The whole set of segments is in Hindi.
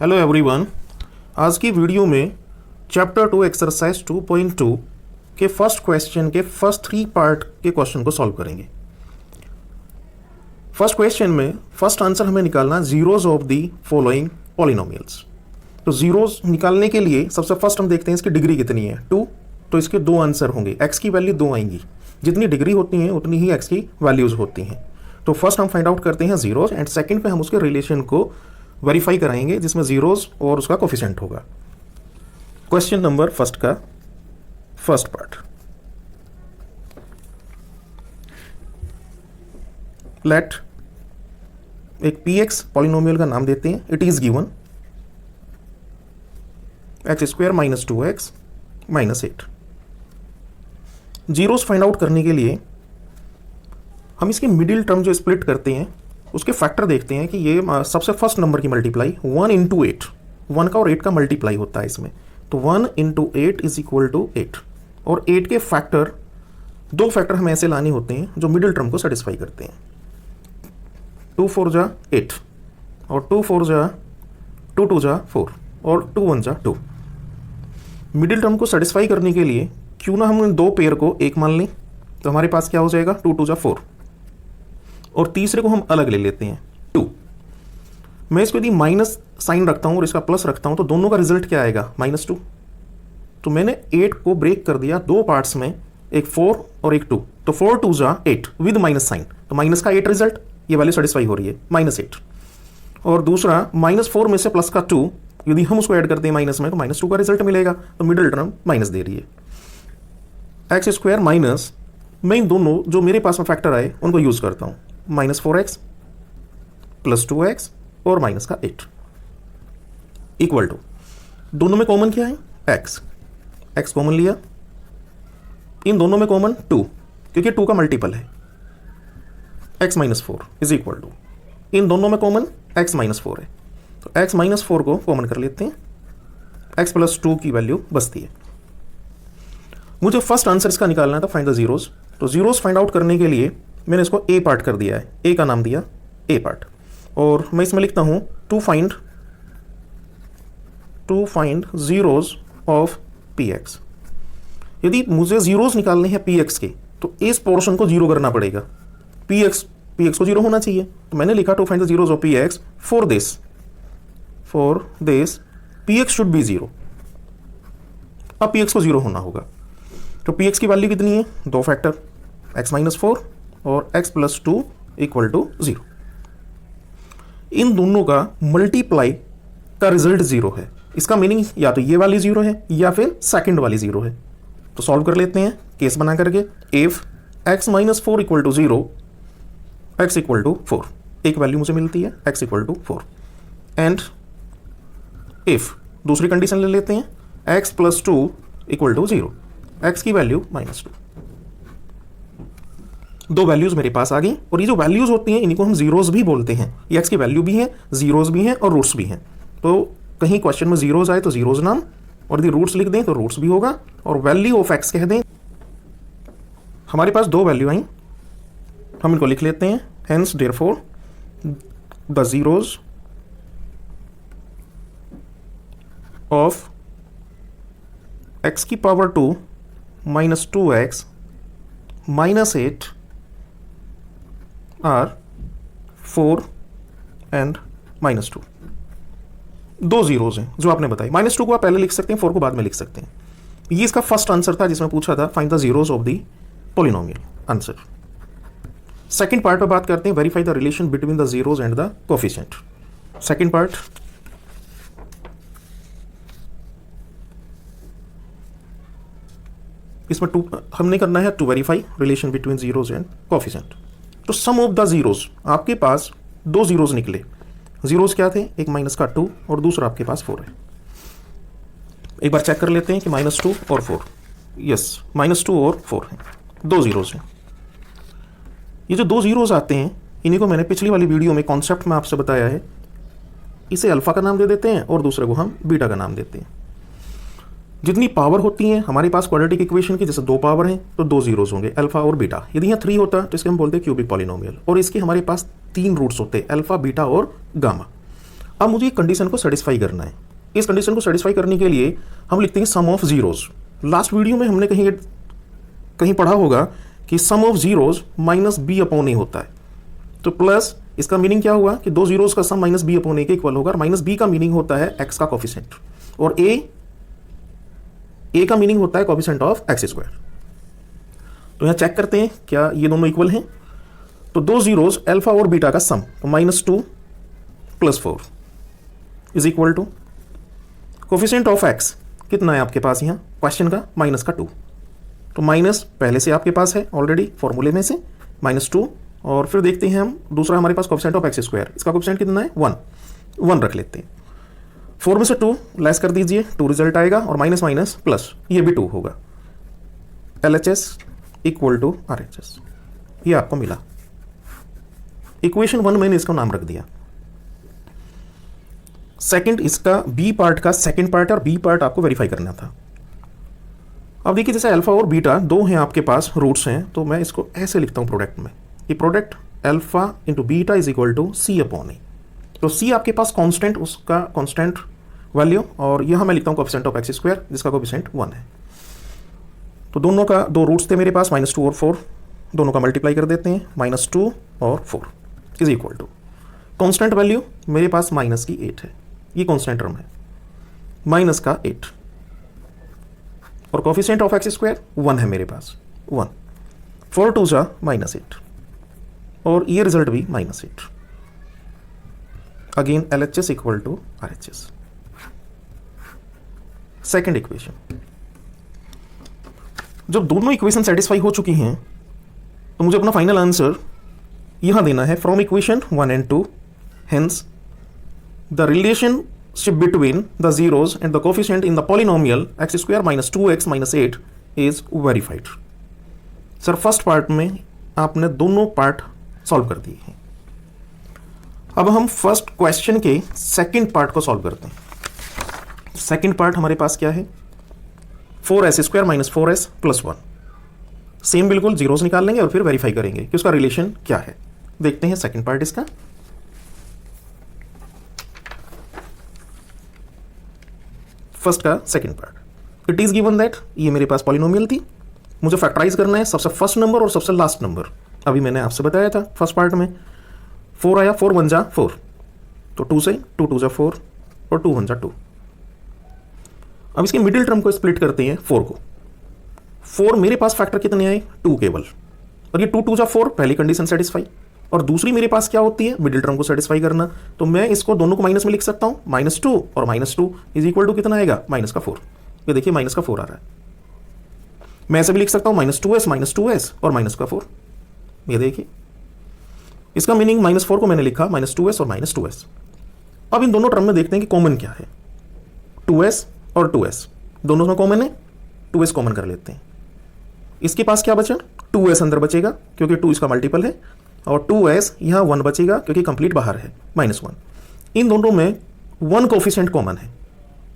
Hello everyone. आज की वीडियो में चैप्टर 2 एक्सरसाइज 2.2 के फर्स्ट क्वेश्चन के फर्स्ट 3 पार्ट के क्वेश्चन को सॉल्व करेंगे। फर्स्ट क्वेश्चन में फर्स्ट आंसर हमें निकालना zeros of the following polynomials. तो जीरोज निकालने के लिए सबसे फर्स्ट हम देखते हैं इसकी डिग्री कितनी है, 2। तो इसके 2 आंसर होंगे, x की वैल्यू 2 आएंगी। जितनी डिग्री होती है उतनी ही x की वैल्यूज होती हैं। तो फर्स्ट हम फाइंड आउट करते हैं जीरोज एंड सेकंड पे हम उसके रिलेशन को वेरीफाई कराएंगे जिसमें जीरोज और उसका कोफिशिएंट होगा। क्वेश्चन नंबर फर्स्ट का फर्स्ट पार्ट, लेट एक px पॉलिनोमियल का नाम देते हैं। It is given x² - 2x - 8। Zeros find out करने के लिए हम इसकी मिडिल टर्म जो स्प्लिट करते हैं उसके फैक्टर देखते हैं कि ये सबसे फर्स्ट नंबर की मल्टीप्लाई 1 × 8, 1 का और 8 का मल्टीप्लाई होता है इसमें। तो 1 × 8 = 8 और 8 के फैक्टर 2 फैक्टर हमें ऐसे लाने होते हैं जो मिडिल टर्म को सेटिस्फाई करते हैं। 2 × 4 = 8 और 2 × 4 = 2 × 2 = 4 और 2 × 1 = 2। मिडिल टर्म को सेटिस्फाई करने के लिए क्यों ना हम इन 2 पेयर को एक मान लें, तो हमारे पास क्या हो जाएगा, 2 × 2 = 4 और तीसरे को हम अलग ले लेते हैं 2। मैं इसको यदि माइनस साइन रखता हूं और इसका प्लस रखता हूं तो दोनों का रिजल्ट क्या आएगा, -2। तो मैंने 8 को ब्रेक कर दिया 2 पार्ट्स में, एक 4 और एक 2। तो 4 × 2 = 8 विद माइनस साइन, तो माइनस का 8 रिजल्ट, ये वैल्यू सेटिस्फाई हो रही है, -8। और दूसरा -4 में से प्लस का 2, यदि हम उसको ऐड करते हैं माइनस में तो -2 का रिजल्ट मिलेगा। तो मिडिल टर्म माइनस दे रही है। x² माइनस, मैं इन दोनों जो मेरे पास में फैक्टर आए उनको यूज करता हूं, -4x + 2x और माइनस का 8 इक्वल टू, दोनों में कॉमन क्या है, x कॉमन लिया, इन दोनों में कॉमन 2 क्योंकि 2 का मल्टीपल है, x - 4 = इन दोनों में कॉमन x - 4 है। तो x - 4 को कॉमन कर लेते हैं, x + 2 की वैल्यू बचती है। मुझे फर्स्ट आंसर इसका निकालना था, फाइंड द जीरोज। तो जीरोज फाइंड आउट करने के लिए मैंने इसको ए पार्ट कर दिया है, ए का नाम दिया ए पार्ट, और मैं इसमें लिखता हूं to find zeros of px। यदि मुझे जीरोज निकालने हैं px के तो इस पोर्शन को जीरो करना पड़ेगा, px को जीरो होना चाहिए। तो मैंने लिखा to find the zeros of px for this px should be 0। अब px को जीरो होना होगा। तो px की वैल्यू कितनी है, 2 फैक्टर, x - 4 और x + 2 = 0। इन दोनों का मल्टीप्लाई का रिजल्ट 0 है। इसका मीनिंग या तो ये वाली 0 है या फिर सेकंड वाली 0 है। तो सॉल्व कर लेते हैं केस बना करके। इफ x - 4 = 0, x = 4, एक वैल्यू मुझे मिलती है x = 4। एंड इफ दूसरी कंडीशन ले लेते हैं, x + 2 = 0, x की वैल्यू -2। 2 वैल्यूज मेरे पास आ गई, और ये जो वैल्यूज होती हैं इन्हीं को हम जीरोज भी बोलते हैं। ये x की वैल्यू भी है, जीरोज भी हैं और रूट्स भी हैं। तो कहीं क्वेश्चन में जीरोज आए तो जीरोज नाम, और यदि रूट्स लिख दें तो रूट्स भी होगा, और वैल्यू ऑफ x कह दें। हमारे पास 2 वैल्यू आई, हम इनको लिख लेते हैं। Hence therefore the zeros of x⁻² - 2x - 8 are 4 and -2। 2 zeros हैं जो आपने बताई। -2 को आप पहले लिख सकते हैं, 4 को बाद में लिख सकते हैं। ये इसका फर्स्ट आंसर था जिसमें पूछा था find the zeros of the polynomial answer. Second part पे बात करते हैं, verify the relation between the zeros and the coefficient. Second part, इसमें हमने करना है to verify relation between zeros and coefficient. तो सम ऑफ द जीरोज, आपके पास 2 जीरोज निकले। जीरोज क्या थे, एक -2 और दूसरा आपके पास 4 है। एक बार चेक कर लेते हैं कि -2 और 4, यस -2 और 4 हैं, 2 जीरोज हैं। ये जो 2 जीरोज आते हैं इन्हीं को मैंने पिछली वाली वीडियो में कॉन्सेप्ट में आपसे बताया है। इसे अल्फा का नाम दे देते हैं और दूसरे को हम बीटा का नाम देते हैं। जितनी पावर होती है हमारे पास क्वाड्रेटिक इक्वेशन की, जैसे 2 पावर हैं तो 2 जीरोज होंगे, अल्फा और बीटा। यदि यहाँ 3 होता तो इसके हम बोलते हैं क्यूबिक पॉलिनोमियल, और इसके हमारे पास 3 रूट्स होते हैं, अल्फा, बीटा और गामा। अब मुझे एक कंडीशन को सेटिस्फाई करना है। इस कंडीशन को सेटिस्फाई करने के लिए हम लिखते हैं sum of zeros. Last video में हमने कहीं पढ़ा होगा कि sum of zeros minus B upon A होता है। तो प्लस इसका मीनिंग क्या हुआ कि दो जीरोज का सम माइनस बी अपॉन ए के इक्वल होगा। और माइनस बी का मीनिंग होता है एक्स का कोफिशिएंट, और ए का मीनिंग होता है कोफिशिएंट ऑफ एक्स स्क्वायर। तो यहां चेक करते हैं क्या ये दोनों इक्वल हैं। तो दो जीरोज अल्फा और बीटा का सम, तो -2 + 4 is equal to coefficient of x कितना है आपके पास यहाँ क्वेश्चन का, -2। तो माइनस पहले से आपके पास है ऑलरेडी फॉर्मूले में से -2, और फिर देखते हैं हम दूसरा हमारे पास कोफिशिएंट ऑफ एक्स स्क्वायर, इसका कोफिशिएंट कितना है 1 रख लेते हैं। 4 में से 2 लेस कर दीजिए, 2 रिजल्ट आएगा, और माइनस माइनस प्लस ये भी 2 होगा। LHS इक्वल टू RHS, ये आपको मिला। इक्वेशन 1 मैंने इसका नाम रख दिया। सेकंड इसका बी पार्ट का सेकंड पार्ट, और बी पार्ट आपको वेरीफाई करना था। अब देखिए जैसे अल्फा और बीटा दो हैं आपके पास, रूट्स हैं, तो मैं इसको ऐसे लिखता हूं प्रोडक्ट में, ये product alpha into beta is equal to C upon A. तो C आपके पास कांस्टेंट, उसका कांस्टेंट वैल्यू, और यहां मैं लिखता हूं कोफिशिएंट ऑफ एक्स स्क्वायर जिसका कोफिशिएंट 1 है। तो दोनों का दो रूट्स थे मेरे पास, -2 और 4, दोनों का मल्टीप्लाई कर देते हैं, -2 और 4 is equal to constant value मेरे पास माइनस की 8 है, ये कांस्टेंट टर्म है, माइनस का 8, और कोफिशिएंट ऑफ एक्स स्क्वायर 1 है मेरे पास, 1, 4 2 जा -8, और ये रिजल्ट भी -8। Again LHS equal to RHS। Second equation, जब दोनों इक्वेशन सेटिस्फाई हो चुकी हैं तो मुझे अपना फाइनल आंसर यहां देना है from equation 1 and 2, hence the relationship between the zeros and the coefficient in the polynomial x square - 2x - 8 is verified. Sir first part में आपने दोनों पार्ट सॉल्व कर दिए हैं। अब हम फर्स्ट क्वेश्चन के सेकंड पार्ट को सॉल्व करते हैं। सेकंड पार्ट हमारे पास क्या है, 4s स्क्वायर - 4s + 1। सेम बिल्कुल जीरोस निकाल लेंगे और फिर वेरीफाई करेंगे कि उसका रिलेशन क्या है। देखते हैं सेकंड पार्ट इसका। फर्स्ट का second part, it is given that, ये मेरे पास पॉलिनोमियल थी, मुझे फैक्टराइज करना है सबसे फर्स्ट नंबर और सबसे लास्ट नंबर। अभी मैंने आपसे बताया था फर्स्ट पार्ट में 4 आया, 4 1 जा 4, तो 2 से 2 2 जा 4, और 2 1 जा 2। अब इसके मिडिल टर्म को स्प्लिट करते हैं 4 को। 4 मेरे पास फैक्टर कितने आए, 2 केवल, और ये 2 2 जा 4 पहली कंडीशन सेटिस्फाई, और दूसरी मेरे पास क्या होती है, मिडिल टर्म को सेटिस्फाई करना। तो मैं इसको दोनों को माइनस में लिख सकता हूं, -2 और -2 इज इक्वल टू कितना आएगा, -4। ये देखिए -4 आ रहा है। मैं ऐसे भी लिख सकता हूं -2s और -4, ये देखिए इसका मीनिंग -4 को मैंने लिखा -2s और -2s। अब इन दोनों टर्म में देखते हैं कि कॉमन क्या है। 2s और 2s दोनों में कॉमन है, 2s कॉमन कर लेते हैं। इसके पास क्या बचा, 2s अंदर बचेगा क्योंकि 2 इसका मल्टीपल है, और 2s यहाँ 1 बचेगा क्योंकि कंप्लीट बाहर है, -1। इन दोनों में 1 कोफिशिएंट कॉमन है,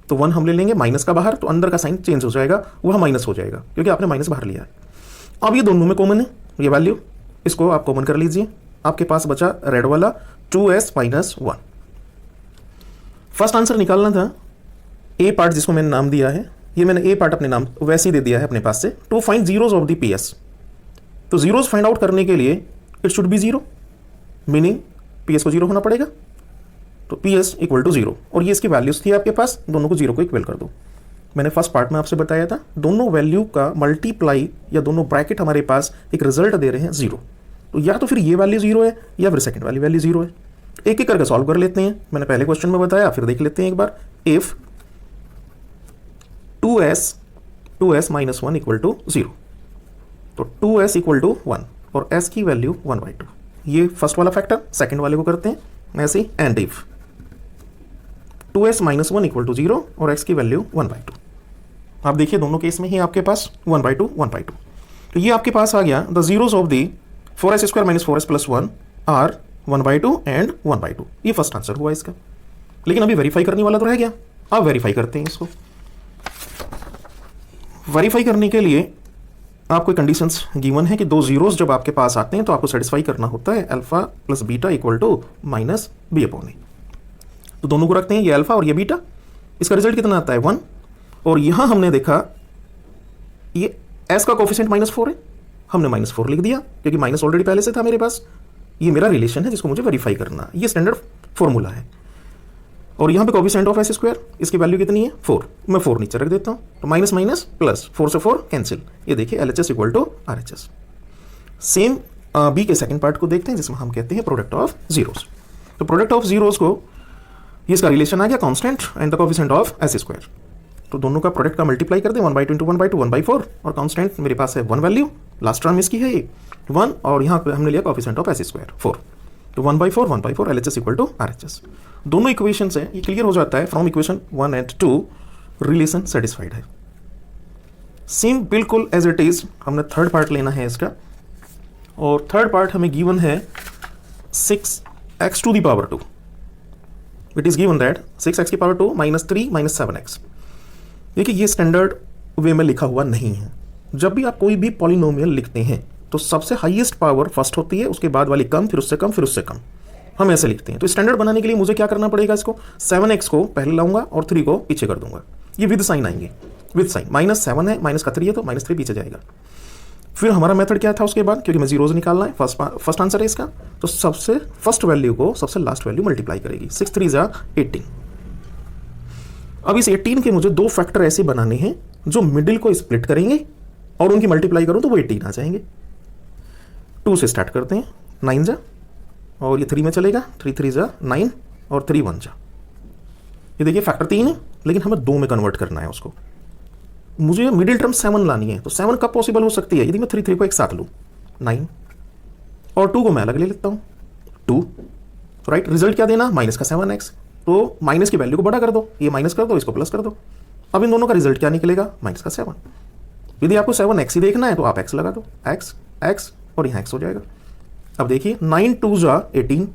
तो 1 हम ले लेंगे माइनस का बाहर, तो अंदर का साइन चेंज हो जाएगा, वह माइनस हो जाएगा क्योंकि आपने माइनस बाहर लिया है। अब ये दोनों में कॉमन है ये वैल्यू, इसको आप कॉमन कर लीजिए। आपके पास बचा रेड वाला 2s - 1। फर्स्ट आंसर निकालना था ए पार्ट जिसको मैंने नाम दिया है, ये मैंने ए पार्ट अपने नाम वैसे ही दे दिया है अपने पास से, to find zeros of the PS। तो जीरोज फाइंड आउट करने के लिए it should be 0, meaning PS को 0 होना पड़ेगा, तो PS इक्वल टू 0, और ये इसकी वैल्यूज थी आपके पास, दोनों को 0 को इक्वल कर दो। मैंने फर्स्ट पार्ट में आपसे बताया था दोनों वैल्यू का मल्टीप्लाई या दोनों ब्रैकेट हमारे पास एक रिजल्ट दे रहे हैं 0, तो या तो फिर ये वैल्यू 0 है या फिर सेकंड वाली वैल्यू 0 है। एक एक करके सॉल्व कर लेते हैं, मैंने पहले क्वेश्चन में बताया, फिर देख लेते हैं एक बार। इफ 2s - 1 इक्वल टू 0, तो 2s इक्वल टू 1 और s की वैल्यू 1/2। ये फर्स्ट वाला फैक्टर, सेकंड वाले को करते हैं ऐसे ही, and if 2s - 1 equal to 0 और x की वैल्यू 1/2। आप देखिए दोनों केस में ही आपके पास 1/2 1/2, तो ये आपके पास आ गया the zeros of the 4s square - 4s + 1 are 1/2 and 1/2। ये फर्स्ट आंसर हुआ इसका, लेकिन अभी वेरीफाई करने वाला तो रह गया। अब वेरीफाई करते हैं इसको। वेरीफाई करने के लिए आपको कंडीशंस गिवन है कि दो जीरोस जब आपके पास आते हैं तो आपको सेटिस्फाई करना होता है alpha + beta equal to -b/a। तो दोनों को रखते हैं, ये अल्फा और ये बीटा, इसका रिजल्ट कितना आता है 1। और यहां हमने देखा ये एस का कोफिशिएंट -4 है, हमने -4 लिख दिया क्योंकि माइनस ऑलरेडी पहले से था मेरे पास। ये मेरा रिलेशन है जिसको मुझे वेरीफाई करना, ये स्टैंडर्ड फॉर्मूला है। और यहाँ पे कोफिशिएंट ऑफ एस स्क्वायर, इसकी वैल्यू कितनी है 4, मैं 4 नीचे रख देता हूँ, तो माइनस माइनस प्लस, 4 से 4 कैंसिल, ये देखिए LHS equal to RHS। Same B के सेकंड पार्ट को देखते हैं जिसमें हम कहते हैं प्रोडक्ट ऑफ जीरोस। तो प्रोडक्ट ऑफ जीरोस को, ये इसका रिलेशन आ गया constant and the coefficient of S square. तो दोनों का प्रोडक्ट का मल्टीप्लाई कर दें, 1/2 इंटू 1/2 1/4, और कांस्टेंट मेरे पास है 1 वैल्यू, लास्ट टर्म इसकी है ये 1, और यहाँ पे हमने लिया कोफिशिएंट ऑफ एस स्क्वायर 4, तो 1/4 LHS इक्वल टू RHS। दोनों इक्वेशन से ये क्लियर हो जाता है from equation 1 and 2 relation satisfied है। सेम बिल्कुल एज इट इज हमने थर्ड पार्ट लेना है इसका, और थर्ड पार्ट हमें गिवन है 6x to the power 2। It is given that 6x की पावर 2 -3 -7x। देखिए ये स्टैंडर्ड वे में लिखा हुआ नहीं है। जब भी आप कोई भी पॉलिनोमियल लिखते हैं तो सबसे हाईएस्ट पावर फर्स्ट होती है, उसके बाद वाली कम, फिर उससे कम, फिर उससे कम, हम ऐसे लिखते हैं। तो स्टैंडर्ड बनाने के लिए मुझे क्या करना पड़ेगा, इसको 7x को पहले लाऊंगा और 3 को पीछे कर दूंगा, ये विद साइन आएंगे, विद साइन, -7 है, माइनस का 3 है तो -3 पीछे जाएगा। फिर हमारा मेथड क्या था उसके बाद, क्योंकि मैं जीरोज निकालना है, फर्स्ट आंसर है इसका, तो सबसे फर्स्ट वैल्यू को सबसे लास्ट वैल्यू मल्टीप्लाई करेगी, 6 3 जा 18। अब इस 18 के मुझे 2 फैक्टर ऐसे बनाने हैं जो मिडिल को स्प्लिट करेंगे और उनकी मल्टीप्लाई करूं तो वो 18 आ जाएंगे। 2 से स्टार्ट करते हैं, 9 जा, और ये 3 में चलेगा, 3 3 जा 9 और 3 1 जा। ये देखिए फैक्टर 3 है, लेकिन हमें 2 में कन्वर्ट करना है उसको। मुझे मिडिल टर्म 7 लानी है, तो 7 कब पॉसिबल हो सकती है, यदि मैं 3 3 को एक साथ लूँ, 9 और 2 को मैं अलग ले लेता हूँ 2, राइट। रिजल्ट क्या देना, माइनस का 7x, तो माइनस की वैल्यू को बड़ा कर दो, ये माइनस कर दो, इसको प्लस कर दो। अब इन दोनों का रिजल्ट क्या निकलेगा, माइनस का 7। यदि आपको 7x ही देखना है तो आप x लगा दो, x और यहाँ x हो जाएगा। अब देखिए 9 2 जा 18,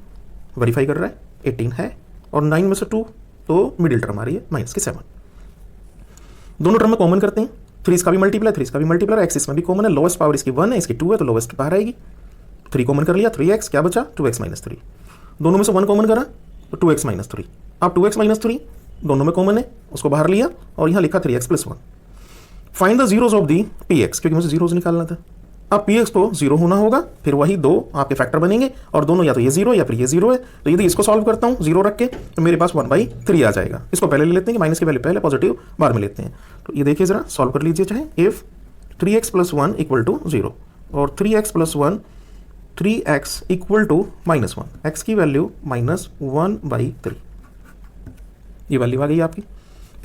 वेरीफाई कर रहा है 18 है, और 9 में से 2 तो मिडिल टर्म आ रही है माइनस की 7। दोनों टर्म में कॉमन करते हैं, 3 इसका भी मल्टीप्लाई, 3 इसका भी मल्टीप्लाई, x इसमें भी कॉमन है, लोएस्ट पावर इसकी 1 है, इसकी 2 है, तो लोएस्ट बाहर आएगी। 3 कॉमन कर लिया, 3x, क्या बचा 2x - 3। दोनों में से 1 कॉमन करा तो 2x - 3। अब 2x - 3 दोनों में कॉमन है, उसको बाहर लिया और यहाँ लिखा 3x + 1। Find the zeros of the px, क्योंकि मुझे जीरोज निकालना था। अब px को 0 होना होगा, फिर वही 2 आपके फैक्टर बनेंगे, और दोनों या तो ये 0 या फिर ये 0 है। तो यदि इसको सॉल्व करता हूँ 0 रख के, तो मेरे पास 1/3 आ जाएगा। इसको पहले ले लेते हैं कि माइनस की वैल्यू पहले, पॉजिटिव बाद में लेते हैं। तो ये देखिए जरा सॉल्व कर लीजिए चाहे, इफ 3x + 1 = 0 और 3x + 1 3x = -1, x की वैल्यू -1/3, ये वैल्यू आ गई आपकी।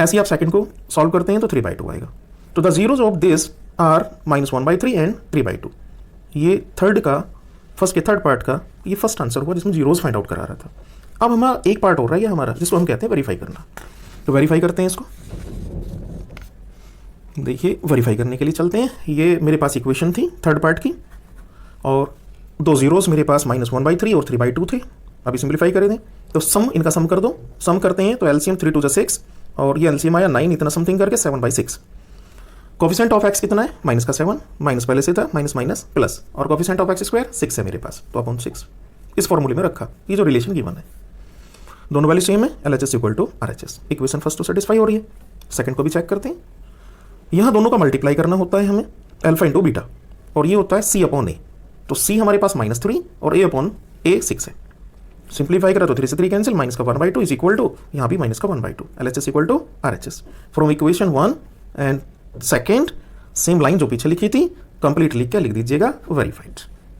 ऐसे ही आप सेकंड को सॉल्व करते हैं तो 3/2 आएगा। तो the zeros of this are -1/3 and 3/2। ये थर्ड का, फर्स्ट के थर्ड पार्ट का ये फर्स्ट आंसर हुआ जिसमें जीरोज फाइंड आउट करा रहा था। अब हमारा एक पार्ट हो रहा है हमारा, जिसको हम कहते हैं वेरीफाई करना। तो वेरीफाई करते हैं इसको, देखिए वेरीफाई करने के लिए चलते हैं। ये मेरे पास इक्वेशन थी थर्ड पार्ट की, और 2 जीरोज मेरे पास -1/3 और 3/2 थे। अभी सिंप्लीफाई कर दें तो सम, इनका सम कर दो, सम करते हैं तो एलसीएम 3 2 जा 6, और ये एलसीएम आया 9, इतना समथिंग करके 7/6। कोफिशिएंट ऑफ x कितना है, माइनस का 7, माइनस पहले से था, माइनस माइनस प्लस, और कोफिशिएंट ऑफ x² 6 है मेरे पास, तो अपॉन 6 इस फॉर्मूले में रखा। ये जो रिलेशन गिवन है, दोनों वैल्यू सेम है, LHS = RHS। इक्वेशन फर्स्ट तो सेटिस्फाई हो रही है, सेकंड को भी चेक करते हैं। यहाँ दोनों का मल्टीप्लाई करना होता है हमें, अल्फा × बीटा, और ये होता है C/A। तो C हमारे पास -3 और A/A 6 है। सिंप्लीफाई करा तो 3 से 3 कैंसिल, माइनस का 1/2 इज इक्वल टू, यहाँ भी माइनस का 1/2, LHS = RHS। From equation 1 and second same line जो पीछे लिखी थी कंप्लीट लिख के लिख दीजिएगा वेरीफाइड।